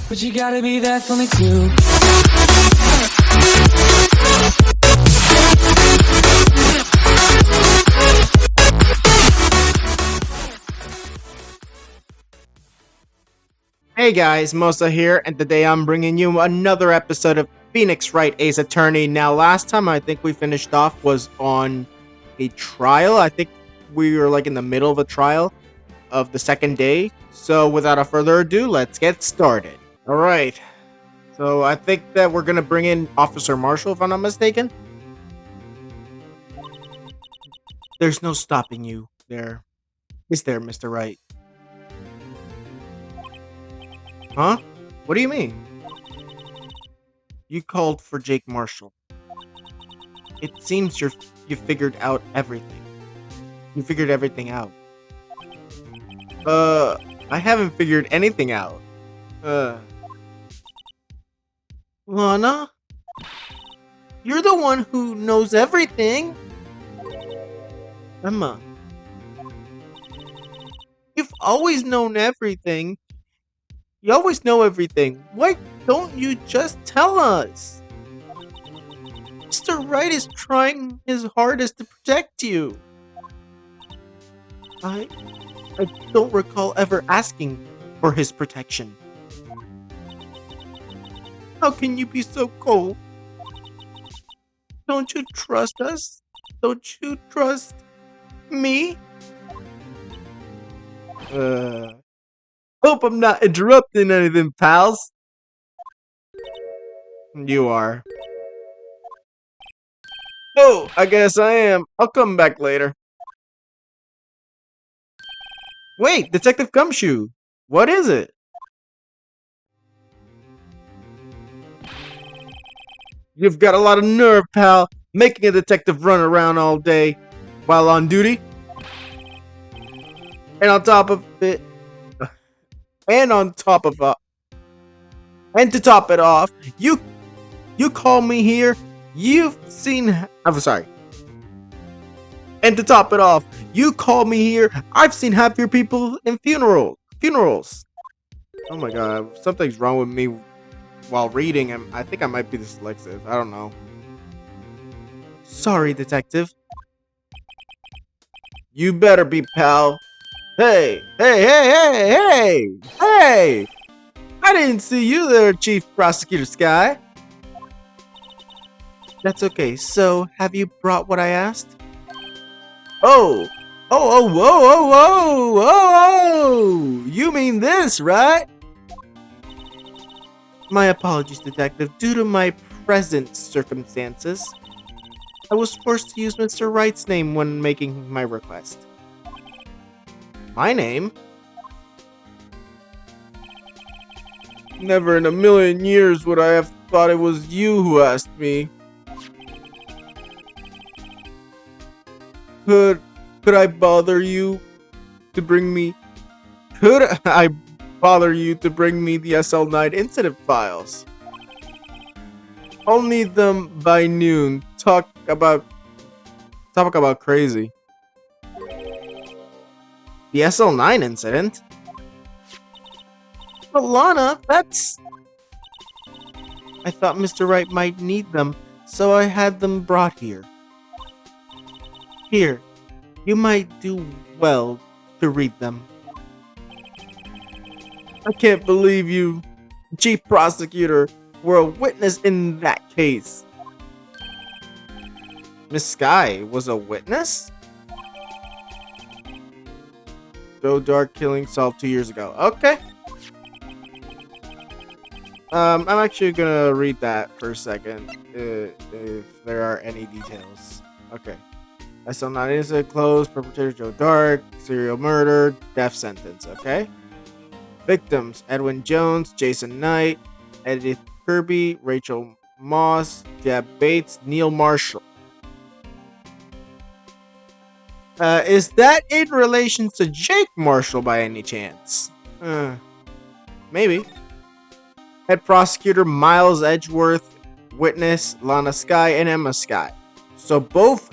But you gotta be there for me too. Hey guys, Mosa here, and today I'm bringing you another episode of Phoenix Wright, Ace Attorney. Now, last time I think we finished off was on a trial. I think we were like in the middle of a trial of the second day. So without a further ado, let's get started. Alright, so I think that we're gonna bring in Officer Marshall, if I'm not mistaken. There's no stopping you there. Is there, Mr. Wright? Huh? What do you mean? You called for Jake Marshall. It seems you figured out everything. You figured everything out. I haven't figured anything out. Lana? You're the one who knows everything. Emma. You've always known everything. You always know everything. Why don't you just tell us? Mr. Wright is trying his hardest to protect you. I don't recall ever asking for his protection. How can you be so cold? Don't you trust us? Don't you trust me? Hope I'm not interrupting anything, pals. You are. Oh, I guess I am. I'll come back later. Wait, Detective Gumshoe. What is it? You've got a lot of nerve, pal, making a detective run around all day while on duty. And on top of it, and to top it off, you call me here. I'm sorry. And to top it off, you call me here. I've seen happier people in funerals. Oh my god, something's wrong with me while reading. I think I might be dyslexic. I don't know. Sorry, detective. You better be, pal. Hey! I didn't see you there, Chief Prosecutor Sky. That's okay. So, have you brought what I asked? Oh! Whoa! You mean this, right? My apologies, Detective. Due to my present circumstances, I was forced to use Mr. Wright's name when making my request. My name? Never in a million years would I have thought it was you who asked me. Could I bother you to bring me... Could I bother you to bring me the SL9 incident files? I'll need them by noon. Talk about crazy. The SL9 incident? But Lana, that's... I thought Mr. Wright might need them, so I had them brought here. Here, you might do well to read them. I can't believe you, Chief Prosecutor, were a witness in that case. Miss Sky was a witness? Joe Dark killing solved 2 years ago. Okay. I'm actually gonna read that for a second, if there are any details. Okay. SL9 is a closed, perpetrator Joe Dark, serial murder, death sentence, okay? Victims, Edwin Jones, Jason Knight, Edith Kirby, Rachel Moss, Deb Bates, Neil Marshall. Is that in relation to Jake Marshall by any chance? Maybe. Head prosecutor Miles Edgeworth, witness Lana Sky and Emma Sky. So both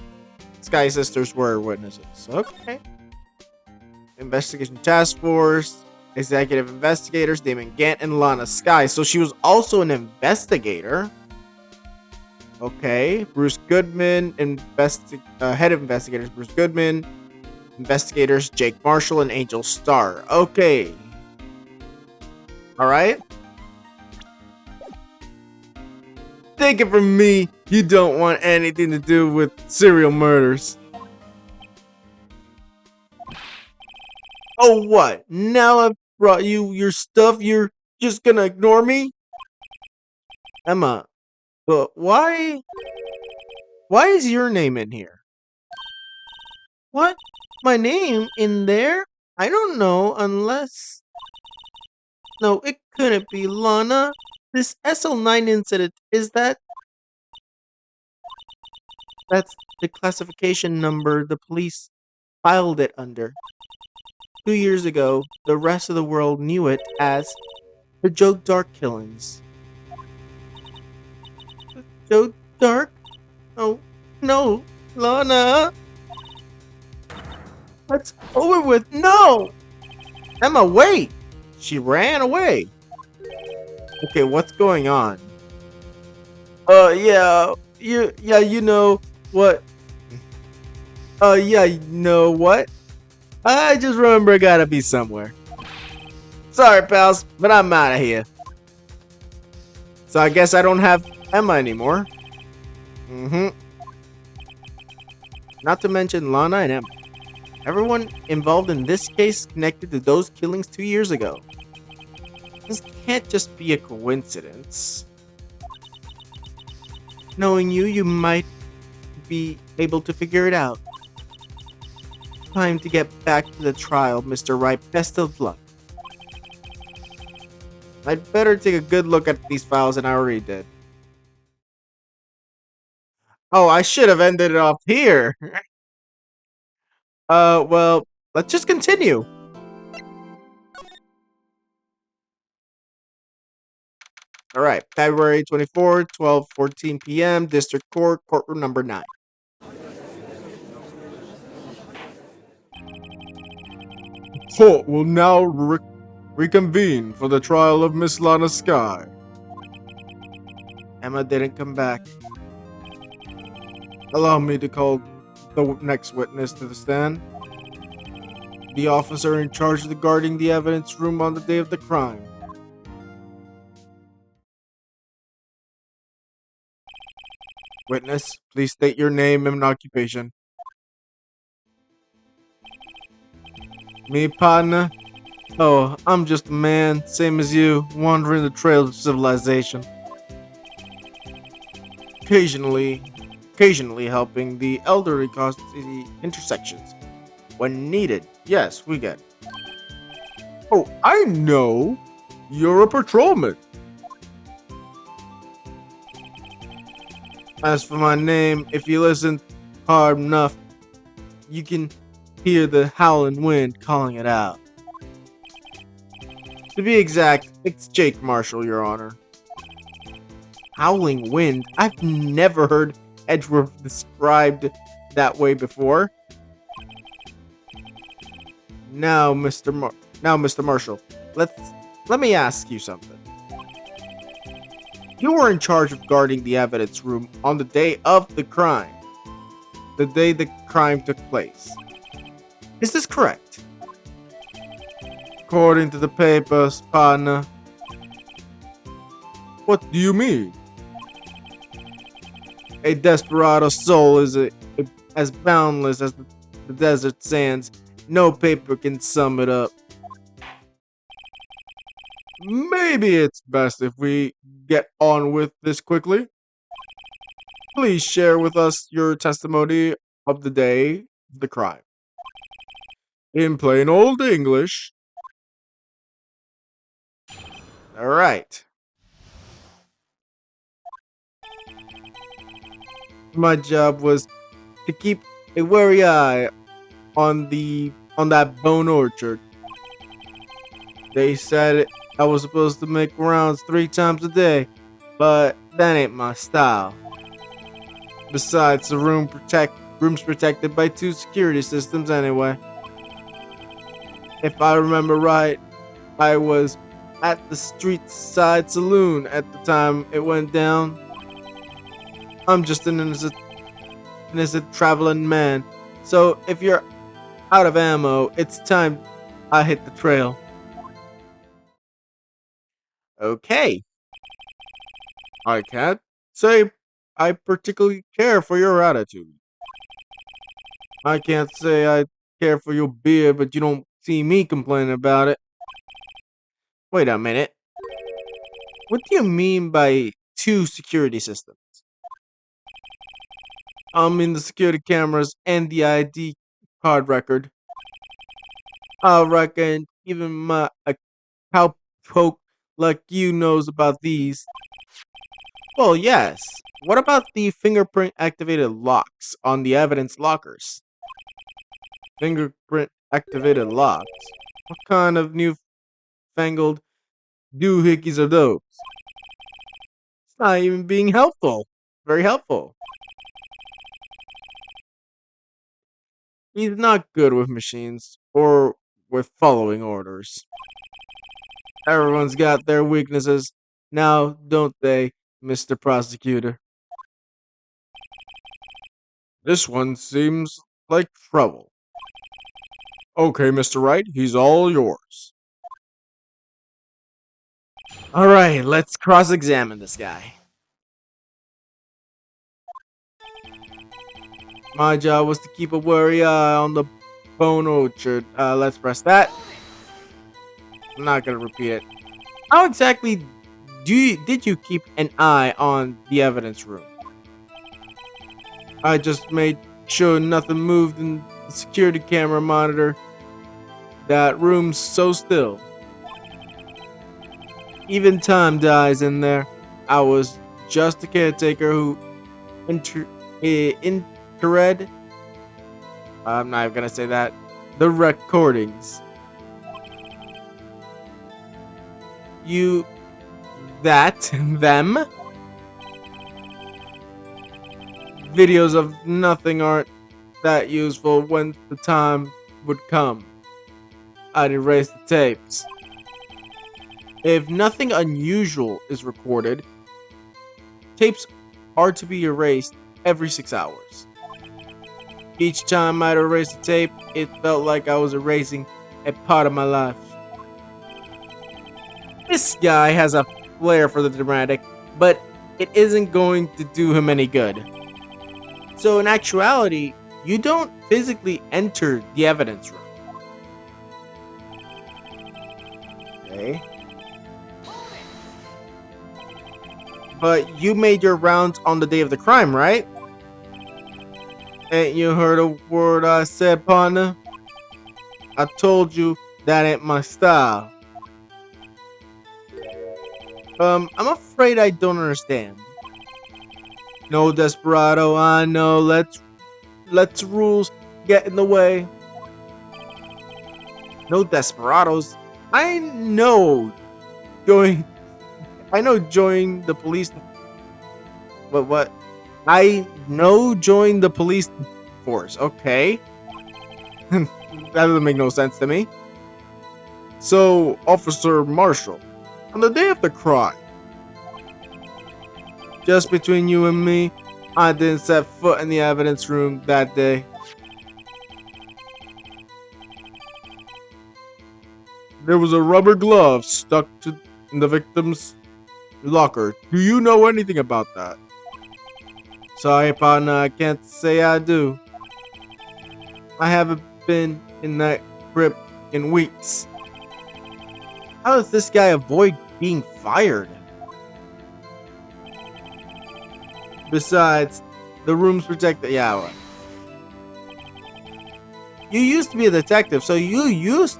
Sky sisters were witnesses. Okay. Investigation task force. executive investigators Damon Gant and Lana Sky. So she was also an investigator. Okay, Bruce Goodman, head of investigators Bruce Goodman, investigators Jake Marshall and Angel Starr. Okay, all right. Take it from me, you don't want anything to do with serial murders. Oh, what? Now I've brought you your stuff, you're just gonna ignore me? Emma, but why? Why is your name in here? What? My name in there? I don't know unless... No, it couldn't be Lana. This SL9 incident, is that... That's the classification number the police filed it under. 2 years ago, the rest of the world knew it as the Joe Dark killings. Joe Dark? Oh, no, Lana! Let's over with. No! Emma, wait! She ran away. Okay, what's going on? Yeah, you know what? Yeah, you know what? I just remember I gotta be somewhere. Sorry, pals, but I'm out of here. So I guess I don't have Emma anymore. Not to mention Lana and Emma. Everyone involved in this case connected to those killings 2 years ago. This can't just be a coincidence. Knowing you, you might be able to figure it out. Time to get back to the trial, Mr. Wright. Best of luck. I'd better take a good look at these files than I already did. Oh, I should have ended it off here. Well, let's just continue. All right, February 24, 12:14 p.m., District Court, courtroom number 9. Court will now reconvene for the trial of Miss Lana Sky. Emma didn't come back. Allow me to call the next witness to the stand. The officer in charge of guarding the evidence room on the day of the crime. Witness, please state your name and occupation. Me, partner? Oh, I'm just a man, same as you, wandering the trails of civilization. Occasionally helping the elderly cross the intersections. When needed, yes, we get it. Oh, I know! You're a patrolman! As for my name, if you listen hard enough, you can hear the howling wind calling it out. To be exact, it's Jake Marshall, Your Honor. Howling wind? I've never heard Edgeworth described that way before. Now, Mr. Marshall, let me ask you something. You were in charge of guarding the evidence room on the day of the crime. The day the crime took place. Is this correct? According to the papers, partner. What do you mean? A desperado soul is as boundless as the desert sands. No paper can sum it up. Maybe it's best if we get on with this quickly. Please share with us your testimony of the day of the crime. In plain old English. All right. My job was to keep a wary eye on that bone orchard. They said I was supposed to make rounds 3 times a day, but that ain't my style. Besides, the room's protected by 2 security systems anyway. If I remember right, I was at the street side saloon at the time it went down. I'm just an innocent traveling man. So if you're out of ammo, it's time I hit the trail. Okay, I can't say I particularly care for your attitude. I can't say I care for your beard, but you don't see me complaining about it. Wait a minute. What do you mean by two security systems? I mean the security cameras and the ID card record. I reckon even a cowpoke like you knows about these. Well, yes. What about the fingerprint activated locks on the evidence lockers? Fingerprint activated locks? What kind of newfangled doohickeys are those? It's not even being helpful. Very helpful. He's not good with machines or with following orders. Everyone's got their weaknesses now, don't they, Mr. Prosecutor? This one seems like trouble. Okay, Mr. Wright, he's all yours. Alright, let's cross-examine this guy. My job was to keep a wary eye on the bone orchard. Let's press that. I'm not gonna repeat it. How exactly did you keep an eye on the evidence room? I just made sure nothing moved in the security camera monitor. That room's so still. Even time dies in there. I was just a caretaker who interread. I'm not even gonna say that. The recordings. You that them videos of nothing aren't that useful when the time would come. I'd erase the tapes. If nothing unusual is recorded, tapes are to be erased every 6 hours. Each time I'd erase a tape, it felt like I was erasing a part of my life. This guy has a flair for the dramatic, but it isn't going to do him any good. So in actuality, you don't physically enter the evidence room. Okay. But you made your rounds on the day of the crime, right? Ain't you heard a word I said, partner? I told you that ain't my style. I'm afraid I don't understand. No, Desperado, I know. Let's rules get in the way. No desperados. I know join join the police. What? I know join the police force. Okay. That doesn't make no sense to me. So, Officer Marshall, on the day of the crime, just between you and me, I didn't set foot in the evidence room that day. There was a rubber glove stuck to the victim's locker. Do you know anything about that? Sorry, partner, I can't say I do. I haven't been in that crypt in weeks. How does this guy avoid being fired? Besides, the room's protected. Yeah, well. You used to be a detective, so you've used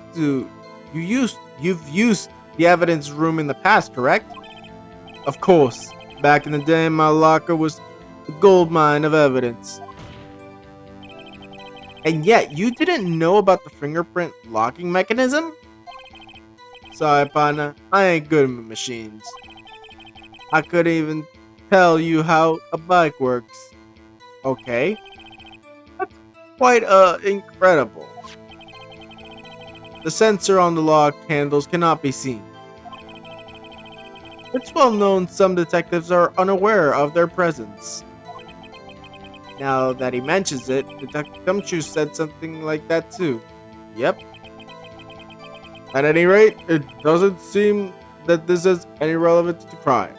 the evidence room in the past, correct? Of course. Back in the day, my locker was the gold mine of evidence. And yet, you didn't know about the fingerprint locking mechanism? Sorry, partner, I ain't good with machines. I couldn't even tell you how a bike works. Okay. That's quite incredible. The sensor on the lock handles cannot be seen. It's well known some detectives are unaware of their presence. Now that he mentions it, Detective Gumshoe said something like that too. Yep. At any rate, it doesn't seem that this has any relevance to crime.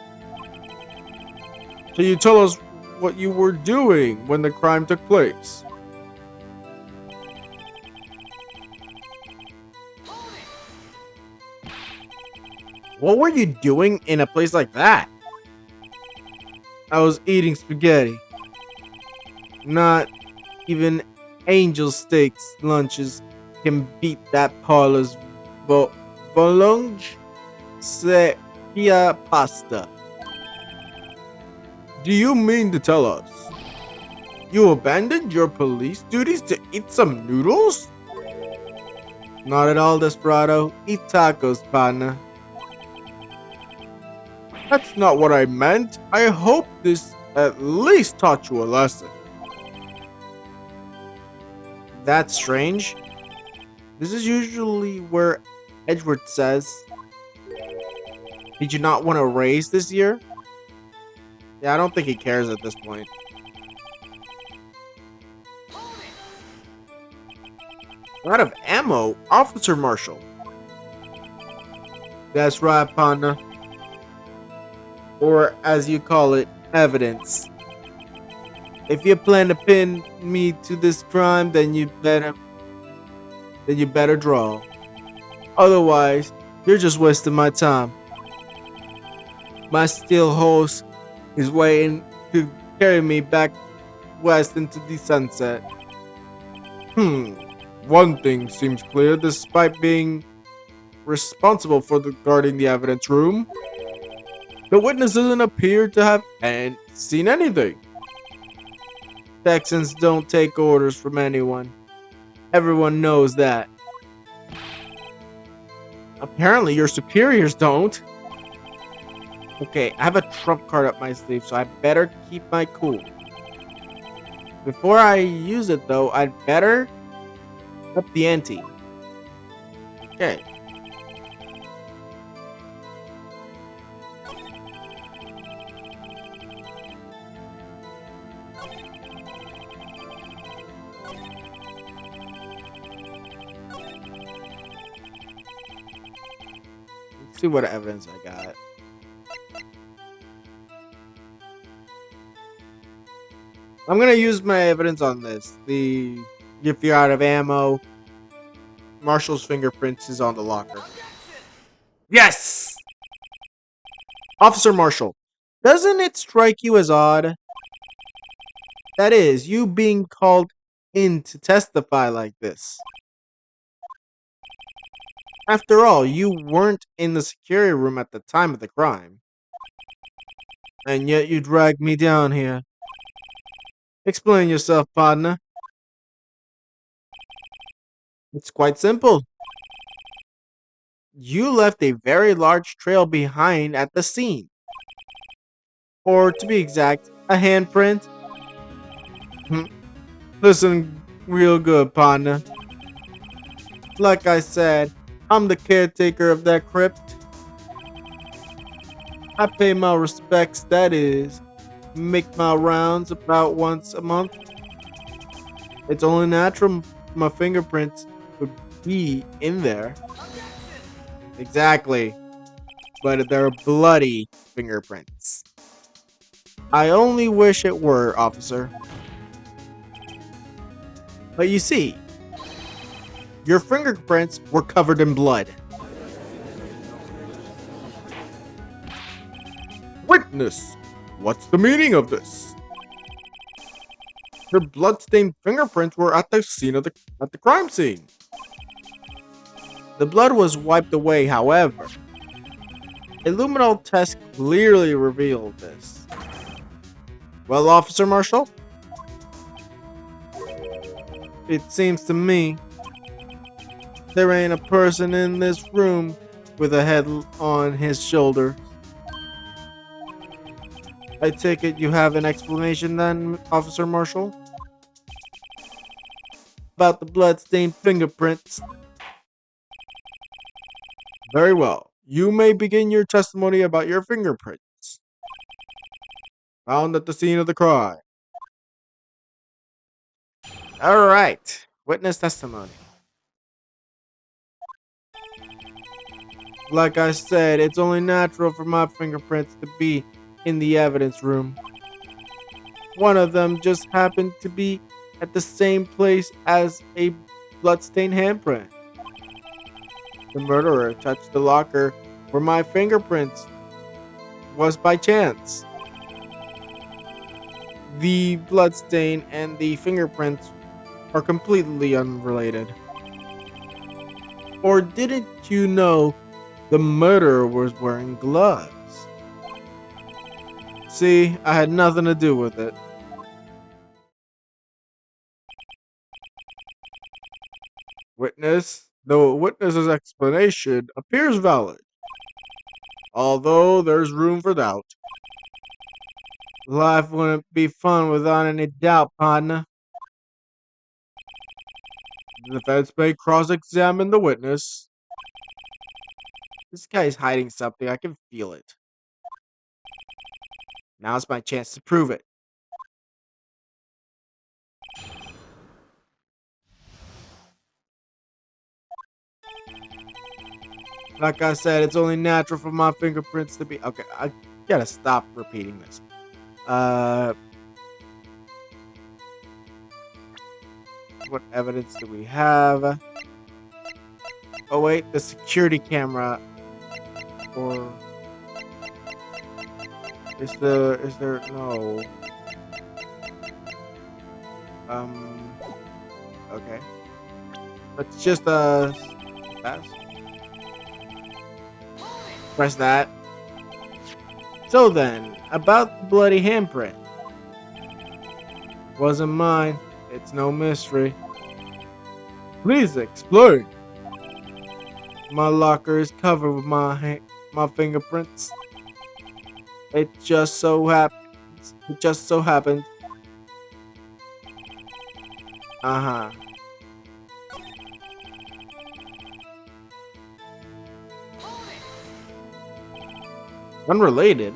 Can you tell us what you were doing when the crime took place? What were you doing in a place like that? I was eating spaghetti. Not even Angel Steaks lunches can beat that parlor's vo- Volonge Sepia pasta. Do you mean to tell us you abandoned your police duties to eat some noodles? Not at all, Desperado. Eat tacos, partner. That's not what I meant. I hope this at least taught you a lesson. That's strange. This is usually where Edward says, did you not want to raise this year? Yeah, I don't think he cares at this point. Out of ammo, Officer Marshall. That's right, partner. Or as you call it, evidence. If you plan to pin me to this crime, then you better draw. Otherwise, you're just wasting my time. My steel horse is waiting to carry me back west into the sunset. One thing seems clear, despite being responsible for guarding the evidence room, the witness doesn't appear to have seen anything. Texans don't take orders from anyone. Everyone knows that. Apparently your superiors don't. Okay, I have a trump card up my sleeve, so I better keep my cool. Before I use it though, I'd better up the ante. Okay. Let's see what evidence I got. I'm gonna use my evidence on this. If you're out of ammo, Marshall's fingerprints is on the locker. Yes! Officer Marshall, doesn't it strike you as odd? That is, you being called in to testify like this. After all, you weren't in the security room at the time of the crime. And yet you dragged me down here. Explain yourself, partner. It's quite simple. You left a very large trail behind at the scene. Or to be exact, a handprint. Listen real good, partner. Like I said, I'm the caretaker of that crypt. I pay my respects, that is, make my rounds about once a month. It's only natural my fingerprints would be in there. Exactly. But they're bloody fingerprints. I only wish it were, officer. But you see, your fingerprints were covered in blood. Witness! What's the meaning of this? Your blood-stained fingerprints were at the scene of at the crime scene. The blood was wiped away, however. A luminol test clearly revealed this. Well, Officer Marshall? It seems to me there ain't a person in this room with a head on his shoulder. I take it you have an explanation then, Officer Marshall? About the blood-stained fingerprints. Very well. You may begin your testimony about your fingerprints found at the scene of the crime. All right. Witness testimony. Like I said, it's only natural for my fingerprints to be in the evidence room. One of them just happened to be at the same place as a bloodstained handprint. The murderer touched the locker where my fingerprints was by chance. The bloodstain and the fingerprints are completely unrelated. Or didn't you know the murderer was wearing gloves? See, I had nothing to do with it. Witness, the witness's explanation appears valid, although there's room for doubt. Life wouldn't be fun without any doubt, partner. The defense may cross-examine the witness. This guy's hiding something, I can feel it. Now's my chance to prove it. Like I said, it's only natural for my fingerprints to be... Okay, I gotta stop repeating this. What evidence do we have? Oh wait, the security camera. Or... Is there... No. Okay. Let's just, pass. Press that. So then, about the bloody handprint. Wasn't mine. It's no mystery. Please explain. My locker is covered with my fingerprints. It just so happens. Uh-huh. Unrelated?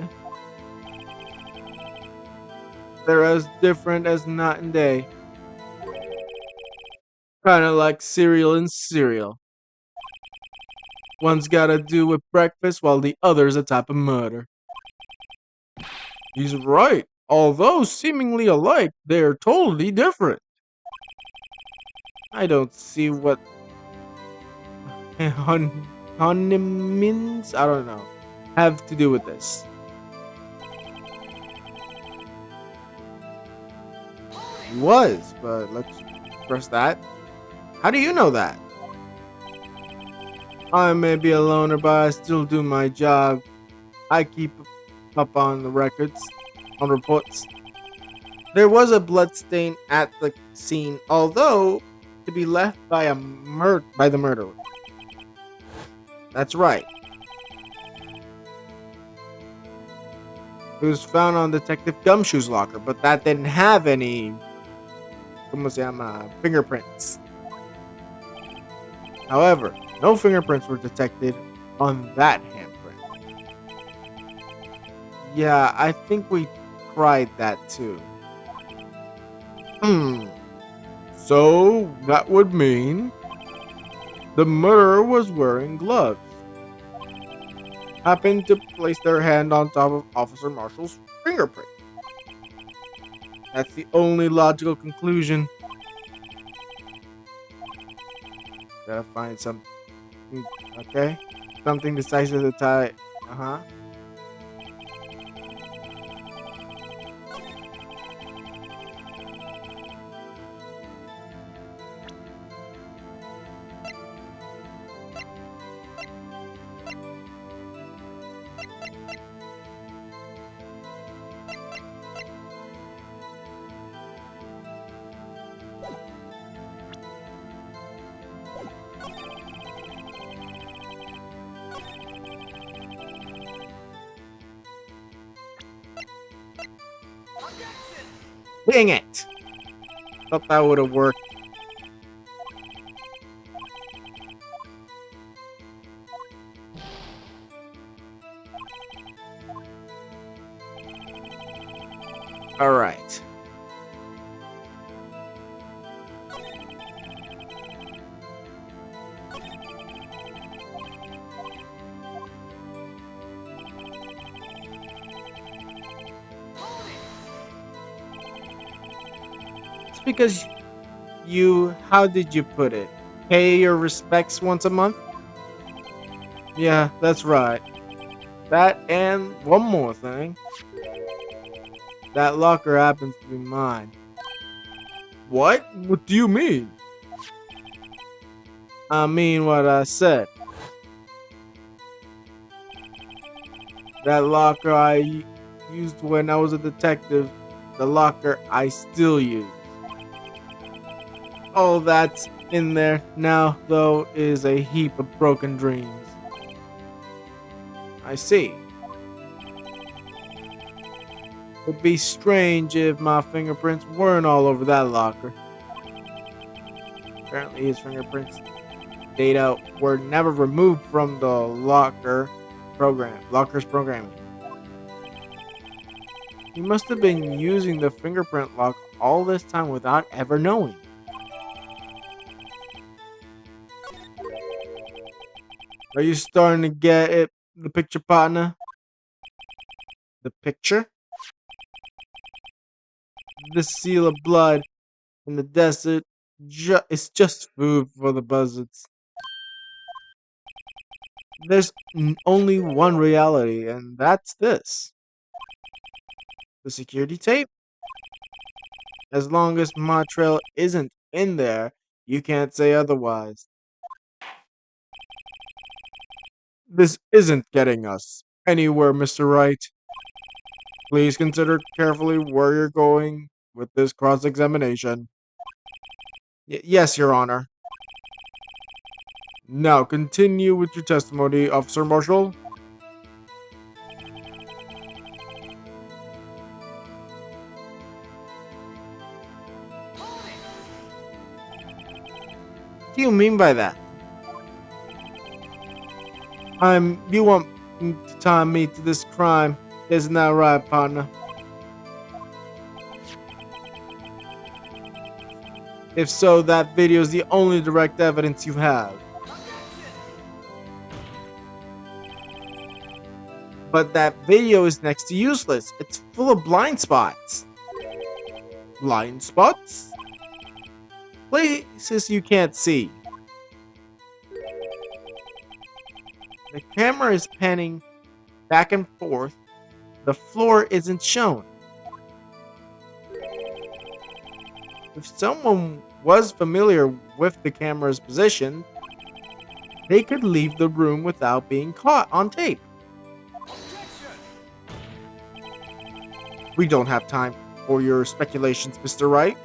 They're as different as night and day. Kinda like cereal and cereal. One's gotta do with breakfast while the other's a type of murder. He's right. Although seemingly alike, they're totally different. I don't see what honeymoons, I don't know, have to do with this. He was, but let's press that. How do you know that? I may be a loner, but I still do my job. I keep up on the records, on reports. There was a blood stain at the scene, although to be left by the murderer. That's right. It was found on Detective Gumshoe's locker, but that didn't have any fingerprints. However, no fingerprints were detected on that handprint. Yeah, I think we tried that too. So that would mean the murderer was wearing gloves. Happened to place their hand on top of Officer Marshall's fingerprint. That's the only logical conclusion. Gotta find something. Okay. Something decisive to tie. Uh-huh. Dang it! Thought that would have worked. All right. It's because how did you put it? Pay your respects once a month? Yeah, that's right. That and one more thing. That locker happens to be mine. What? What do you mean? I mean what I said. That locker used when I was a detective, the locker I still use. All that's in there now, though, is a heap of broken dreams. I see. It'd be strange if my fingerprints weren't all over that locker. Apparently, his fingerprints data were never removed from the locker's programming. He must have been using the fingerprint lock all this time without ever knowing. Are you starting to get it? The picture, partner? The picture? The seal of blood in the desert it's just food for the buzzards. There's only one reality, and that's this. The security tape? As long as my trail isn't in there, you can't say otherwise. This isn't getting us anywhere, Mr. Wright. Please consider carefully where you're going with this cross-examination. Yes, Your Honor. Now continue with your testimony, Officer Marshall. What do you mean by that? You want to tie me to this crime, isn't that right, partner? If so, that video is the only direct evidence you have. But that video is next to useless. It's full of blind spots. Blind spots? Places you can't see. The camera is panning back and forth. The floor isn't shown. If someone was familiar with the camera's position, they could leave the room without being caught on tape. We don't have time for your speculations, Mr. Wright.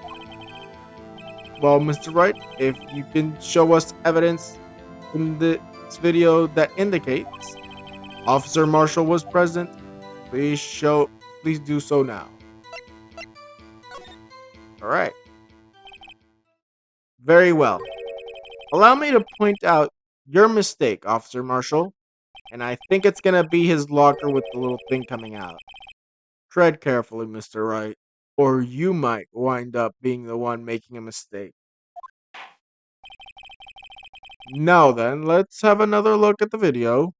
Well, Mr. Wright, if you can show us evidence in this video that indicates Officer Marshall was present, please do so now. All right. Very well. Allow me to point out your mistake, Officer Marshall, and I think it's gonna be his locker with the little thing coming out. Tread carefully, Mr. Wright, or you might wind up being the one making a mistake. Now then, let's have another look at the video.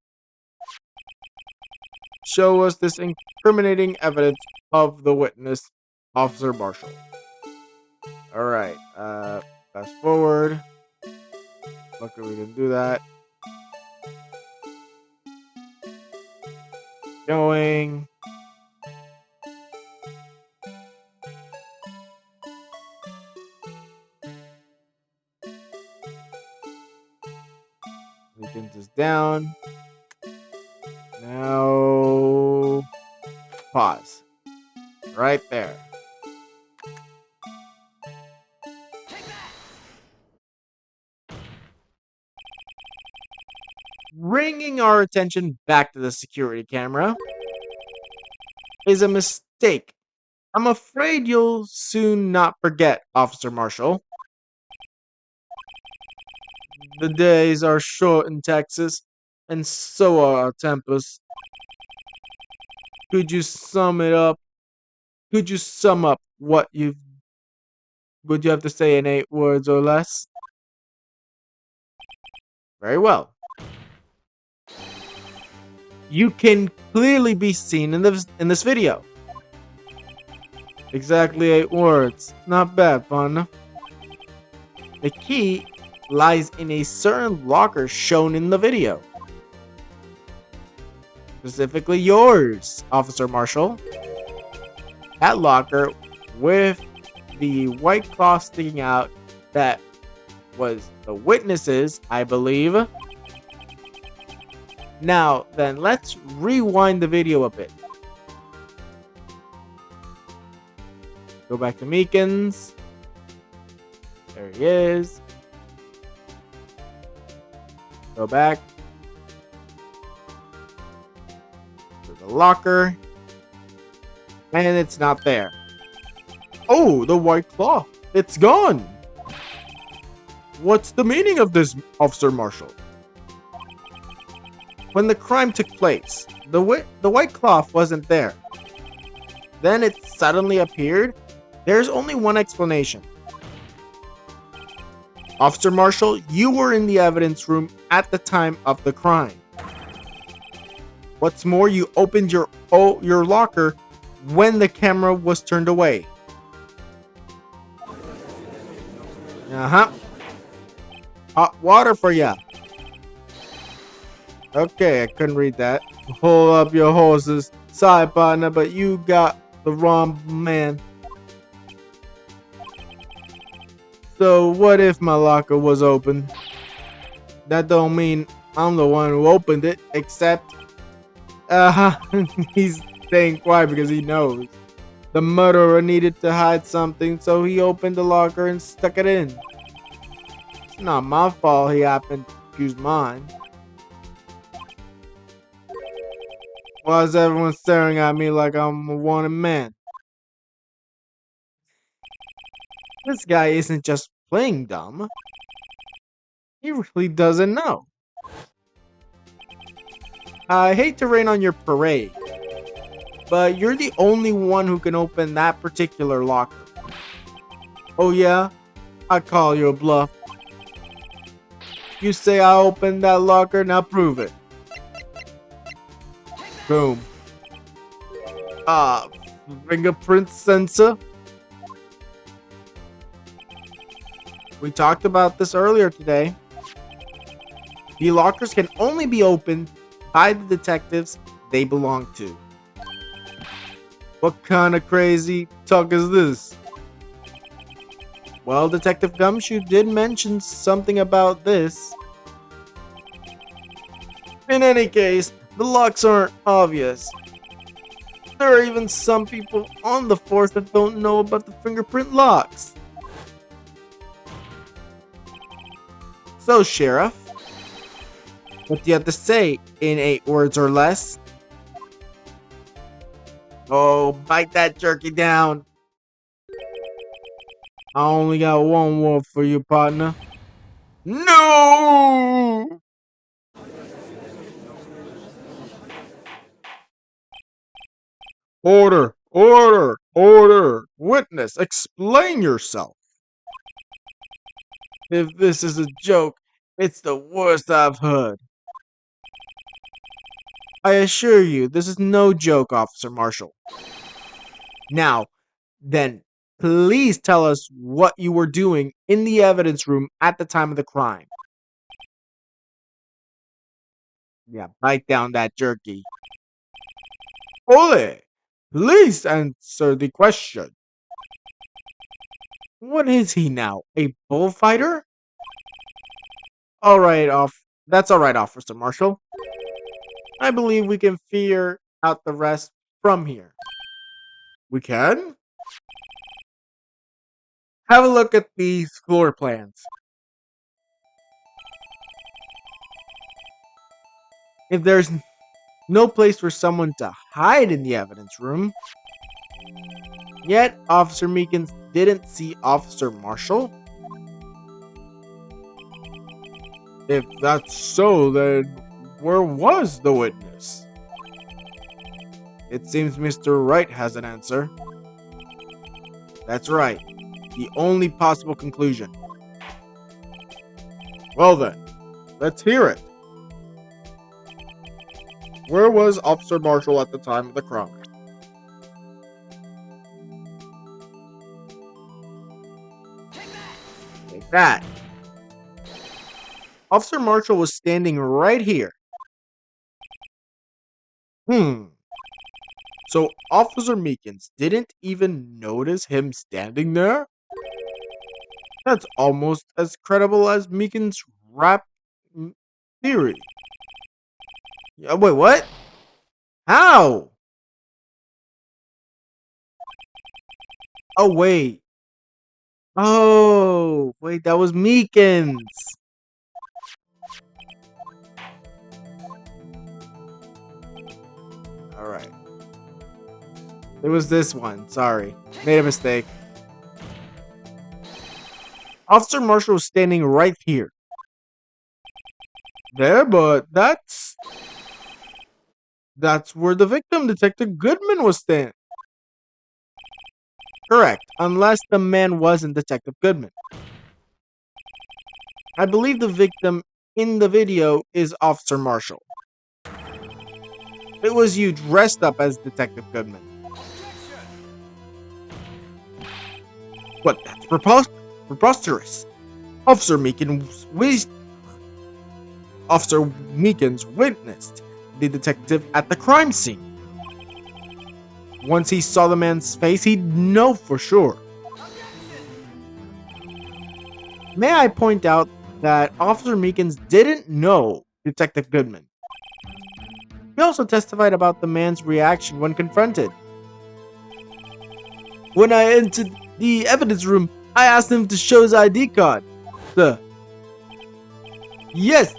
Show us this incriminating evidence of the witness, Officer Marshall. Alright, fast forward. Luckily we didn't do that. Going. We can just down. Now pause. Right there. Bringing our attention back to the security camera is a mistake. I'm afraid you'll soon not forget, Officer Marshall. The days are short in Texas, and so are our tempers. Could you sum it up? Could you sum up what you would you have to say in 8 words or less? Very well. You can clearly be seen in this video. Exactly 8 words. Not bad, partner. The key lies in a certain locker shown in the video. Specifically yours, Officer Marshall. That locker with the white cloth sticking out that was the witnesses, I believe. Now, then, let's rewind the video a bit. Go back to Meekins. There he is. Go back to the locker. And it's not there. Oh, the white cloth. It's gone. What's the meaning of this, Officer Marshall? When the crime took place, the white cloth wasn't there. Then it suddenly appeared. There's only one explanation. Officer Marshall, you were in the evidence room at the time of the crime. What's more, you opened your locker when the camera was turned away. Uh-huh. Hot water for ya. Okay, I couldn't read that. Hold up your horses. Sorry, partner, but you got the wrong man. So, what if my locker was open? That don't mean I'm the one who opened it, except... he's staying quiet because he knows. The murderer needed to hide something, so he opened the locker and stuck it in. It's not my fault he happened to choose mine. Why is everyone staring at me like I'm a wanted man? This guy isn't just playing dumb. He really doesn't know. I hate to rain on your parade, but you're the only one who can open that particular locker. Oh yeah? I call you a bluff. You say I opened that locker, now prove it. Boom. Fingerprint sensor. We talked about this earlier today. The lockers can only be opened by the detectives they belong to. What kind of crazy talk is this? Well, Detective Gumshoe did mention something about this. In any case, the locks aren't obvious. There are even some people on the force that don't know about the fingerprint locks. So, Sheriff, what do you have to say in 8 words or less? Oh, bite that jerky down. I only got one word for you, partner. No! Order! Order! Order! Witness, explain yourself. If this is a joke, it's the worst I've heard. I assure you, this is no joke, Officer Marshall. Now, then, please tell us what you were doing in the evidence room at the time of the crime. Yeah, bite down that jerky. Ole! Please answer the question. What is he now? A bullfighter? That's alright, Officer Marshall. I believe we can figure out the rest from here. We can? Have a look at these floor plans. If there's no place for someone to hide in the evidence room, yet Officer Meekins didn't see Officer Marshall? If that's so, then where was the witness? It seems Mr. Wright has an answer. That's right. The only possible conclusion. Well then, let's hear it. Where was Officer Marshall at the time of the crime? Like that. Officer Marshall was standing right here. Hmm. So Officer Meekins didn't even notice him standing there? That's almost as credible as Meekins' rap theory. Wait, what? How? Oh, wait. Oh, wait, that was Meekins. All right. It was this one. Sorry. Made a mistake. Officer Marshall was standing right here. There, but that's where the victim, Detective Goodman, was standing. Correct, unless the man wasn't Detective Goodman. I believe the victim in the video is Officer Marshall. It was you dressed up as Detective Goodman. What? That's preposterous. Officer Meekins witnessed the detective at the crime scene. Once he saw the man's face, he'd know for sure. May I point out that Officer Meekins didn't know Detective Goodman. He also testified about the man's reaction when confronted. When I entered the evidence room, I asked him to show his ID card. Sir. Yes.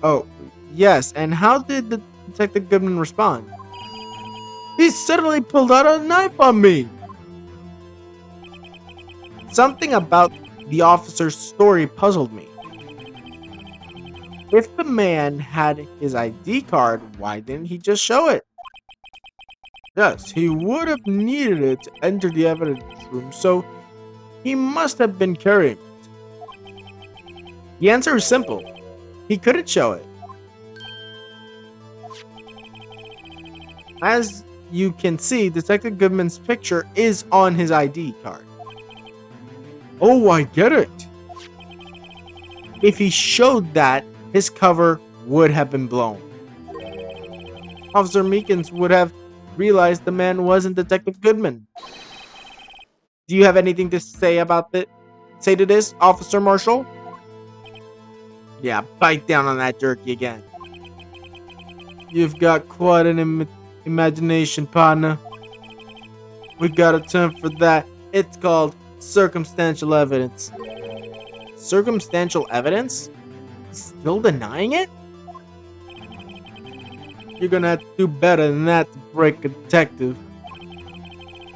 Oh, yes. And how did the Detective Goodman respond? He suddenly pulled out a knife on me. Something about the officer's story puzzled me. If the man had his ID card, why didn't he just show it? Yes, he would have needed it to enter the evidence room, so he must have been carrying it. The answer is simple. He couldn't show it. As you can see, Detective Goodman's picture is on his ID card. Oh, I get it. If he showed that, his cover would have been blown. Officer Meekins would have realized the man wasn't Detective Goodman. Do you have anything to say to this, Officer Marshall? Yeah, bite down on that jerky again. You've got quite an imagination, partner. We got a term for that. It's called circumstantial evidence. Circumstantial evidence? He's still denying it? You're gonna have to do better than that to break a detective.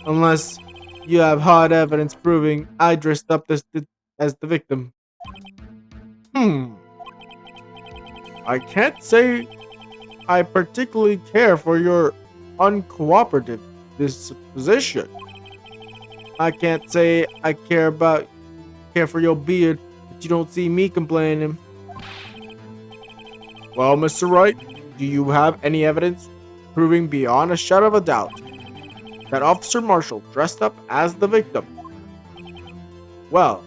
Unless you have hard evidence proving I dressed up as the victim. I can't say I particularly care for your uncooperative disposition. I can't say I care for your beard, but you don't see me complaining. Well, Mr. Wright, do you have any evidence proving beyond a shadow of a doubt that Officer Marshall dressed up as the victim? Well,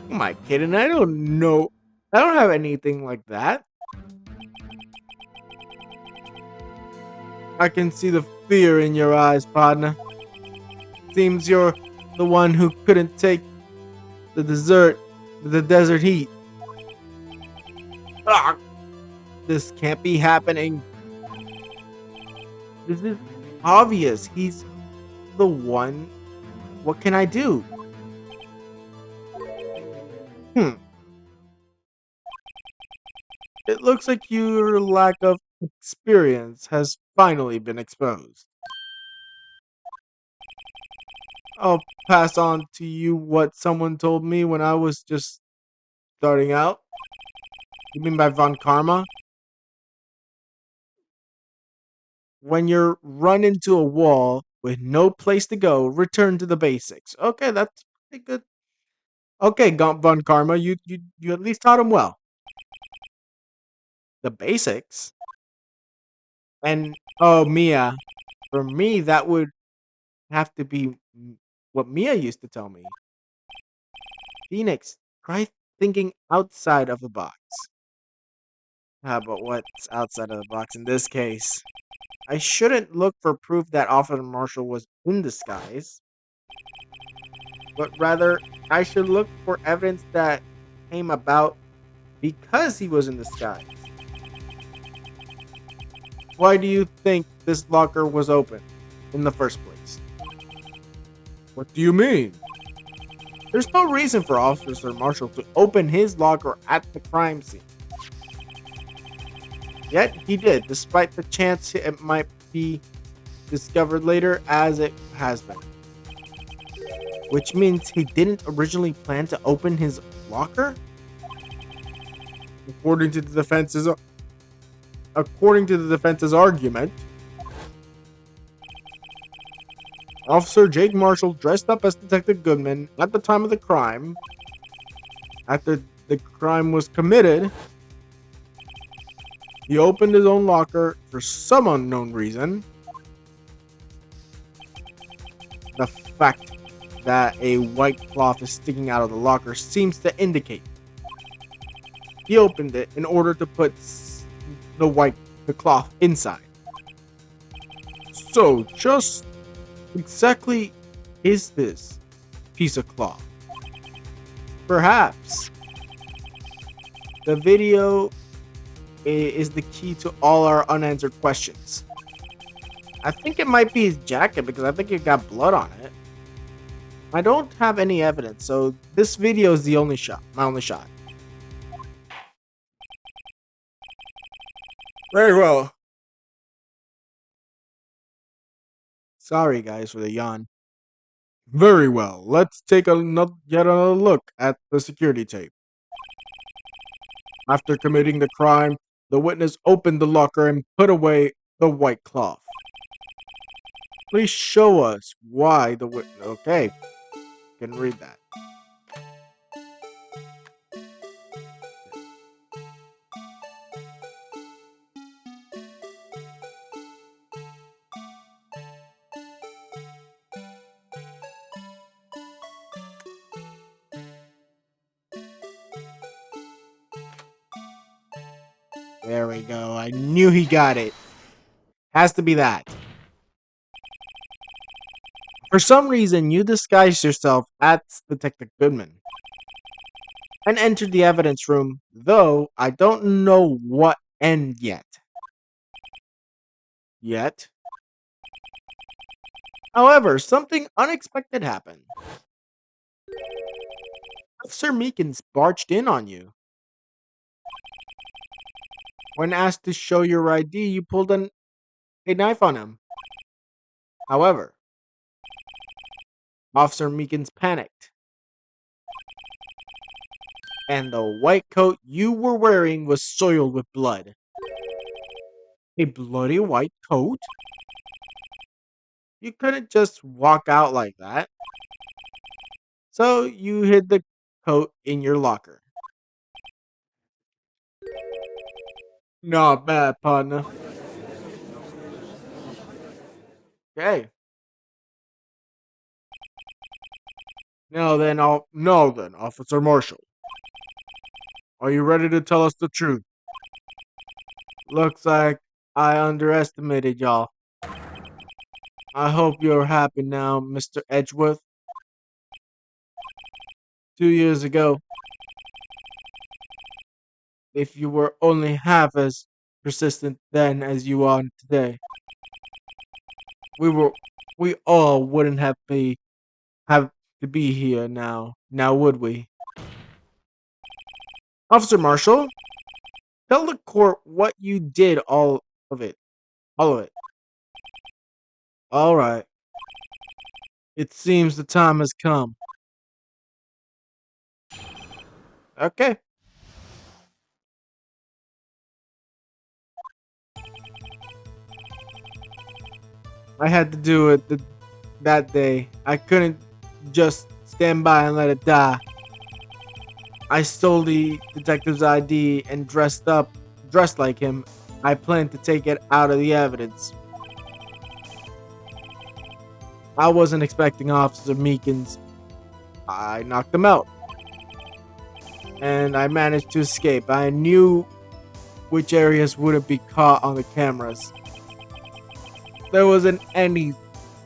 who am I kidding? I don't know. I don't have anything like that. I can see the fear in your eyes, partner. Seems you're the one who couldn't take the desert heat. Ah, this can't be happening. This is obvious. He's the one. What can I do? It looks like your lack of experience has finally been exposed. I'll pass on to you what someone told me when I was just starting out. You mean by Von Karma? When you're run into a wall, With no place to go, return to the basics. Okay, that's pretty good. Okay, Von Karma, you at least taught him well. The basics? And, oh, Mia. For me, that would have to be what Mia used to tell me. Phoenix, try thinking outside of the box. How about what's outside of the box in this case? I shouldn't look for proof that Officer Marshall was in disguise, but rather I should look for evidence that came about because he was in disguise. Why do you think this locker was open in the first place? What do you mean? There's no reason for Officer Marshall to open his locker at the crime scene. Yet he did, despite the chance it might be discovered later as it has been. Which means he didn't originally plan to open his locker? According to the defense's argument, Officer Jake Marshall dressed up as Detective Goodman at the time of the crime. After the crime was committed, he opened his own locker for some unknown reason. The fact that a white cloth is sticking out of the locker seems to indicate he opened it in order to put the cloth inside. So, just exactly is this piece of cloth? Perhaps the video is the key to all our unanswered questions. I think it might be his jacket because I think it got blood on it. I don't have any evidence, so this video is my only shot. Very well. Sorry guys for the yawn. Very well. Let's take yet another look at the security tape. After committing the crime, the witness opened the locker and put away the white cloth. Please show us why the witness... Okay, can read that. There we go. I knew he got it. Has to be that. For some reason, you disguised yourself as Detective Goodman and entered the evidence room, though I don't know what end yet. However, something unexpected happened. Officer Meekins barged in on you. When asked to show your ID, you pulled a knife on him. However, Officer Meekins panicked, and the white coat you were wearing was soiled with blood. A bloody white coat? You couldn't just walk out like that. So you hid the coat in your locker. Not bad, partner. Okay. Now then, Officer Marshall. Are you ready to tell us the truth? Looks like I underestimated y'all. I hope you're happy now, Mr. Edgeworth. 2 years ago, if you were only half as persistent then as you are today, we all wouldn't have to be here now would we? Officer Marshall, tell the court what you did, all of it. All right. It seems the time has come. Okay. I had to do it that day. I couldn't just stand by and let it die. I stole the detective's ID and dressed like him. I planned to take it out of the evidence. I wasn't expecting Officer Meekins. I knocked him out, and I managed to escape. I knew which areas wouldn't be caught on the cameras. There wasn't any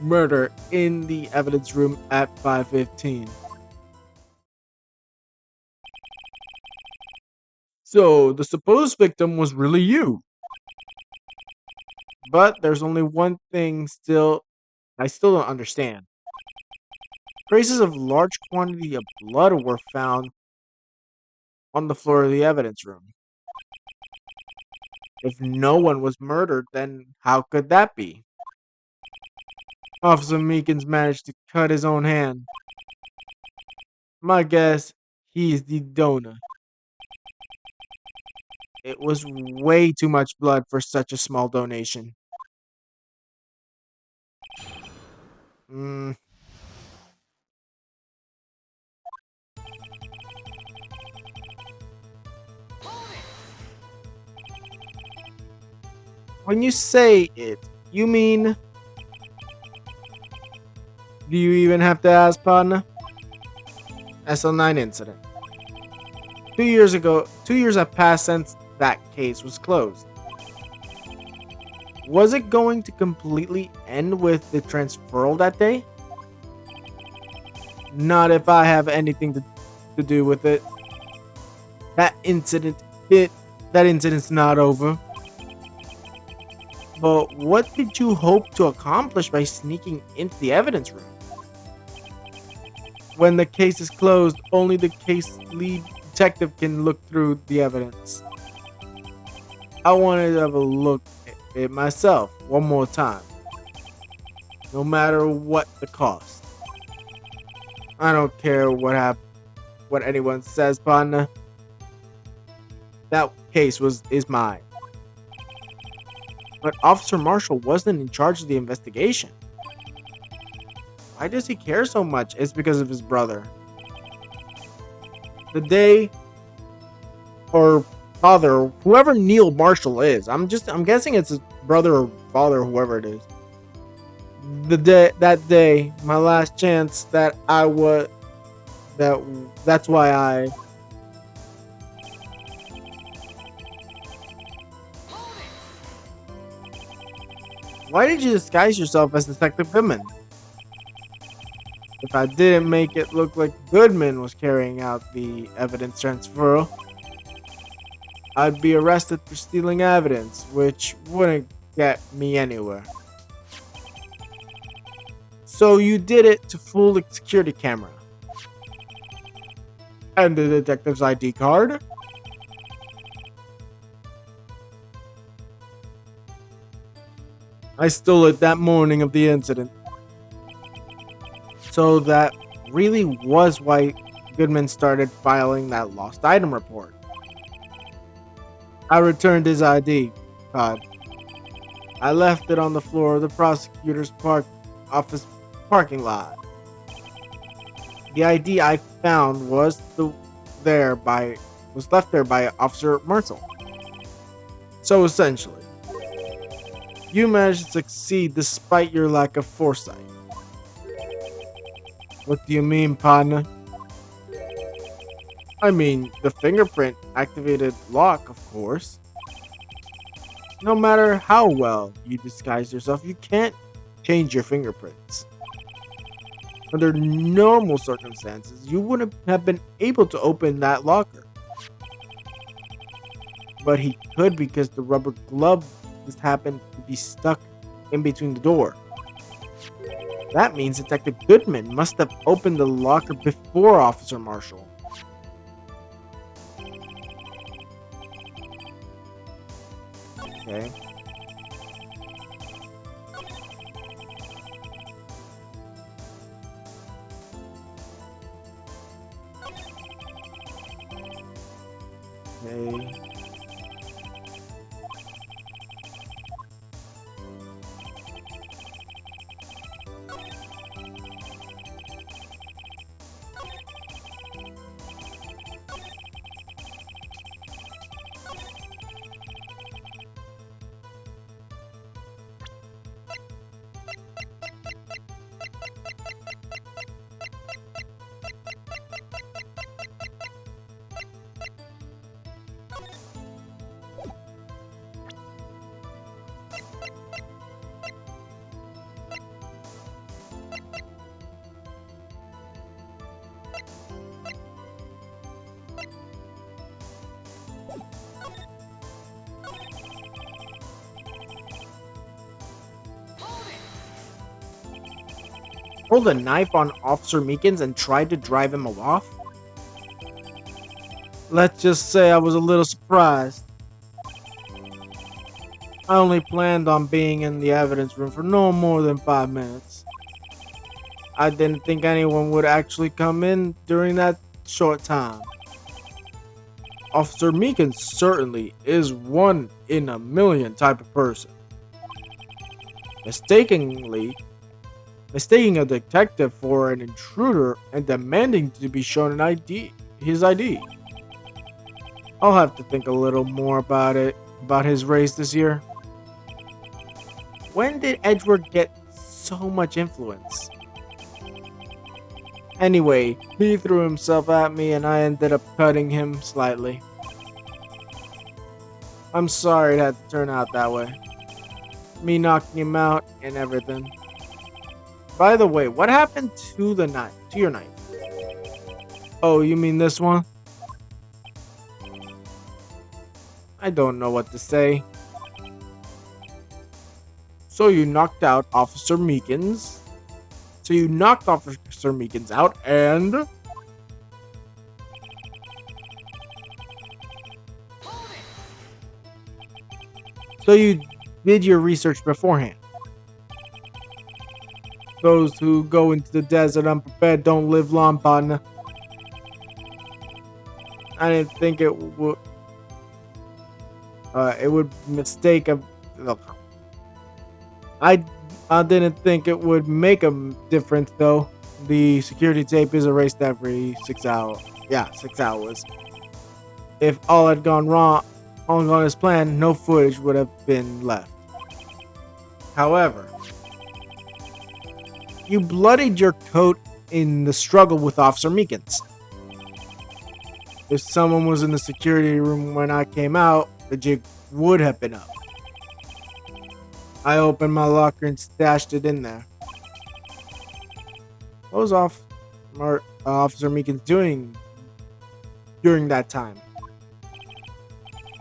murder in the evidence room at 5:15. So the supposed victim was really you. But there's only one thing I still don't understand. Traces of large quantity of blood were found on the floor of the evidence room. If no one was murdered, then how could that be? Officer Meekins managed to cut his own hand. My guess, he is the donor. It was way too much blood for such a small donation. Mm, when you say it, you mean, do you even have to ask, partner? SL9 incident. 2 years ago, 2 years have passed since that case was closed. Was it going to completely end with the transferal that day? Not if I have anything to do with it. That incident, it, that incident's not over. But what did you hope to accomplish by sneaking into the evidence room? When the case is closed, only the case lead detective can look through the evidence. I wanted to have a look at it myself one more time, no matter what the cost. I don't care what anyone says, partner. That case is mine. But Officer Marshall wasn't in charge of the investigation. Why does he care so much? It's because of his brother. The day or father, whoever Neil Marshall is, I'm guessing it's his brother or father, whoever it is. That day, my last chance that's why I Why did you disguise yourself as Detective Goodman? If I didn't make it look like Goodman was carrying out the evidence transfer, I'd be arrested for stealing evidence, which wouldn't get me anywhere. So you did it to fool the security camera. And the detective's ID card? I stole it that morning of the incident. So that really was why Goodman started filing that lost item report. I returned his ID card. I left it on the floor of the prosecutor's office parking lot. The ID I found was left there by Officer Mertel. So essentially, you managed to succeed despite your lack of foresight. What do you mean, partner? I mean, the fingerprint activated lock, of course. No matter how well you disguise yourself, you can't change your fingerprints. Under normal circumstances, you wouldn't have been able to open that locker. But he could because the rubber glove just happened to be stuck in between the door. That means Detective Goodman must have opened the locker before Officer Marshall. Okay. Okay. pulled a knife on Officer Meekins and tried to drive him off? Let's just say I was a little surprised. I only planned on being in the evidence room for no more than 5 minutes. I didn't think anyone would actually come in during that short time. Officer Meekins certainly is one in a million type of person. Mistaking a detective for an intruder and demanding to be shown his ID. I'll have to think a little more about his race this year. When did Edward get so much influence? Anyway, he threw himself at me and I ended up cutting him slightly. I'm sorry it had to turn out that way. Me knocking him out and everything. By the way, what happened to the knife? To your knife? Oh, you mean this one? I don't know what to say. So you knocked out Officer Meekins. So you knocked Officer Meekins out and... So you did your research beforehand. Those who go into the desert unprepared don't live long, partner. I didn't think it would mistake a... I didn't think it would make a difference, though. The security tape is erased every 6 hours. Yeah, 6 hours. If all had gone as planned, no footage would have been left. However, you bloodied your coat in the struggle with Officer Meekins. If someone was in the security room when I came out, the jig would have been up. I opened my locker and stashed it in there. What was Officer Meekins doing during that time?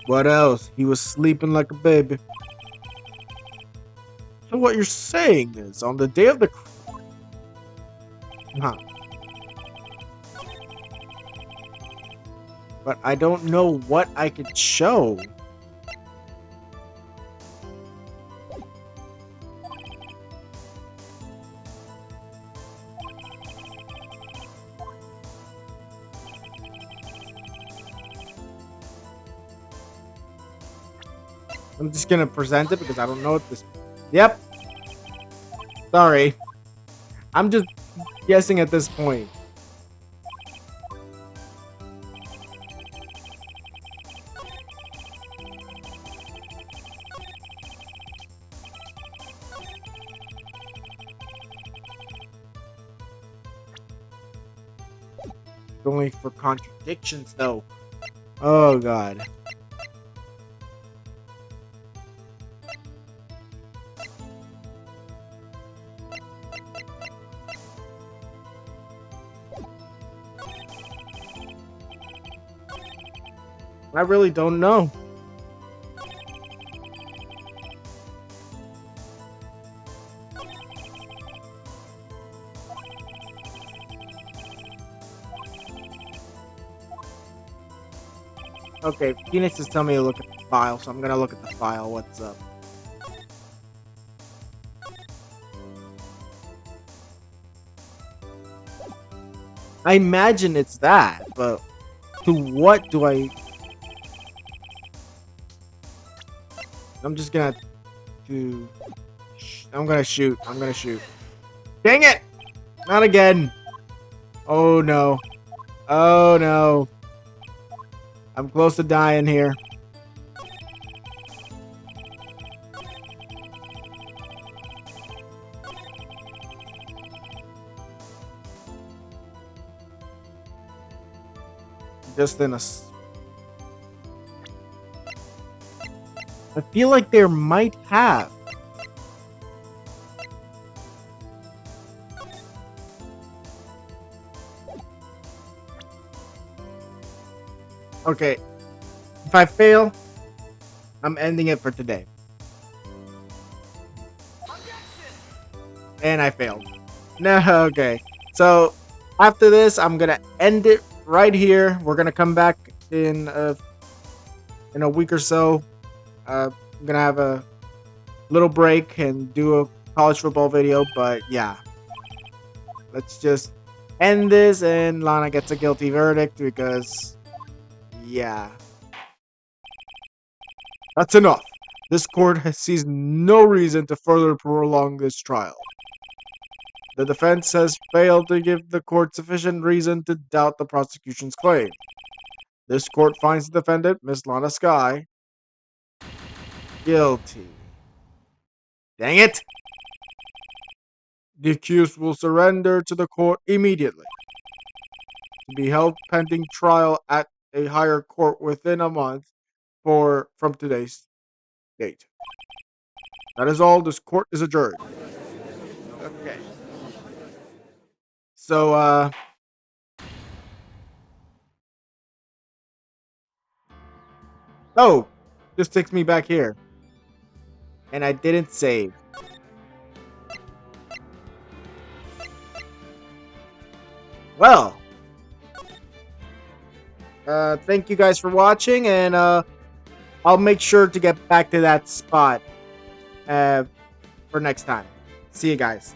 What else? He was sleeping like a baby. So what you're saying is, on the day of the... Huh. But I don't know what I could show. I'm just gonna present it because I don't know what this... Yep. Sorry. I'm just guessing at this point. Only for contradictions, though. Oh, God. I really don't know. Okay, Phoenix is telling me to look at the file, so I'm gonna look at the file. What's up? I imagine it's that, but to what do I... I'm just gonna do... I'm gonna shoot. I'm gonna shoot. Dang it! Not again! Oh no. Oh no. I'm close to dying here. Just in a... I feel like there might have. Okay. If I fail, I'm ending it for today. And I failed. No, okay. So after this, I'm gonna end it right here. We're gonna come back in a week or so. I'm gonna have a little break and do a college football video. But yeah, let's just end this, and Lana gets a guilty verdict because yeah, that's enough. This court sees no reason to further prolong this trial. The defense has failed to give the court sufficient reason to doubt the prosecution's claim. This court finds the defendant, Miss Lana Sky, guilty. Dang it! The accused will surrender to the court immediately to be held pending trial at a higher court within a month from today's date. That is all. This court is adjourned. Okay. So, oh, this takes me back here. And I didn't save. Well, thank you guys for watching, and I'll make sure to get back to that spot for next time. See you guys.